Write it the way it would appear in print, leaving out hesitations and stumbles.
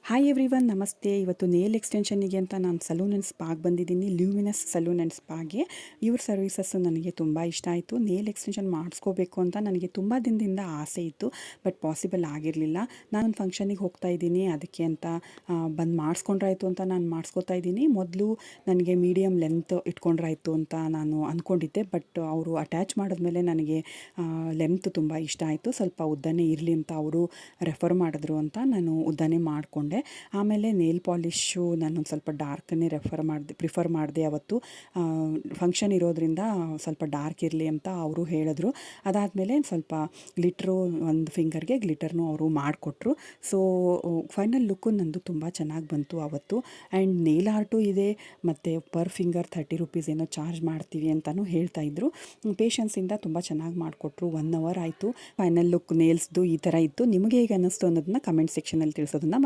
Hi everyone, ನಮಸ್ತೆ. ಇವತ್ತು nail ಎಕ್ಸ್ಟೆನ್ಷನ್ನಿಗೆ ಅಂತ ನಾನು ಸಲೂನ್ ಆ್ಯಂಡ್ ಸ್ಪಾಗೆ ಬಂದಿದ್ದೀನಿ. ಲ್ಯೂಮಿನಸ್ ಸಲೂನ್ ಆ್ಯಂಡ್ ಸ್ಪಾಗೆ. ಇವ್ರ ಸರ್ವಿಸಸ್ಸು ನನಗೆ ತುಂಬ ಇಷ್ಟ ಆಯಿತು. ನೇಲ್ ಎಕ್ಸ್ಟೆನ್ಷನ್ ಮಾಡಿಸ್ಕೋಬೇಕು ಅಂತ ನನಗೆ ತುಂಬ ದಿನದಿಂದ ಆಸೆ ಇತ್ತು, ಬಟ್ ಪಾಸಿಬಲ್ ಆಗಿರಲಿಲ್ಲ. ನಾನೊಂದು ಫಂಕ್ಷನಿಗೆ ಹೋಗ್ತಾ ಇದ್ದೀನಿ, ಅದಕ್ಕೆ ಅಂತ ಬಂದು ಮಾಡಿಸ್ಕೊಂಡ್ರಾಯ್ತು ಅಂತ ನಾನು ಮಾಡಿಸ್ಕೋತಾ ಇದ್ದೀನಿ. ಮೊದಲು ನನಗೆ ಮೀಡಿಯಮ್ ಲೆಂತ್ ಇಟ್ಕೊಂಡ್ರಾಯ್ತು ಅಂತ ನಾನು ಅಂದ್ಕೊಂಡಿದ್ದೆ, ಬಟ್ ಅವರು ಅಟ್ಯಾಚ್ ಮಾಡಿದ್ಮೇಲೆ ನನಗೆ ಲೆಂತ್ ತುಂಬ ಇಷ್ಟ ಆಯಿತು. ಸ್ವಲ್ಪ ಉದ್ದನೇ ಇರಲಿ ಅಂತ ಅವರು ರೆಫರ್ ಮಾಡಿದ್ರು ಅಂತ ನಾನು ಉದ್ದನೇ ಮಾಡಿಕೊಂಡೆ. ಆಮೇಲೆ ನೇಲ್ ಪಾಲಿಶು ನಾನೊಂದು ಸ್ವಲ್ಪ ಡಾರ್ಕನ್ನೇ ಪ್ರಿಫರ್ ಮಾಡಿದೆ. ಅವತ್ತು ಫಂಕ್ಷನ್ ಇರೋದ್ರಿಂದ ಸ್ವಲ್ಪ ಡಾರ್ಕ್ ಇರಲಿ ಅಂತ ಅವರು ಹೇಳಿದ್ರು. ಅದಾದಮೇಲೆ ಸ್ವಲ್ಪ ಗ್ಲಿಟ್ರು, ಒಂದು ಫಿಂಗರ್ಗೆ ಗ್ಲಿಟರ್ನು ಅವರು ಮಾಡಿಕೊಟ್ರು. ಸೊ ಫೈನಲ್ ಲುಕ್ಕು ನಂದು ತುಂಬ ಚೆನ್ನಾಗಿ ಬಂತು ಅವತ್ತು. ಆ್ಯಂಡ್ ನೇಲ್ ಆರ್ಟು ಇದೆ, ಮತ್ತು ಪರ್ ಫಿಂಗರ್ 30 ರುಪೀಸ್ ಏನೋ ಚಾರ್ಜ್ ಮಾಡ್ತೀವಿ ಅಂತಲೂ ಹೇಳ್ತಾಯಿದ್ರು. ಪೇಷನ್ಸಿಂದ ತುಂಬ ಚೆನ್ನಾಗಿ ಮಾಡಿಕೊಟ್ರು. 1 ಅವರ್ ಆಯಿತು. ಫೈನಲ್ ಲುಕ್ ನೇಲ್ಸ್ದು ಈ ಥರ ಇತ್ತು. ನಿಮಗೆ ಹೇಗೆ ಅನ್ನಿಸ್ತು ಅನ್ನೋದನ್ನ ಕಮೆಂಟ್ ಸೆಕ್ಷನಲ್ಲಿ ತಿಳಿಸೋದನ್ನ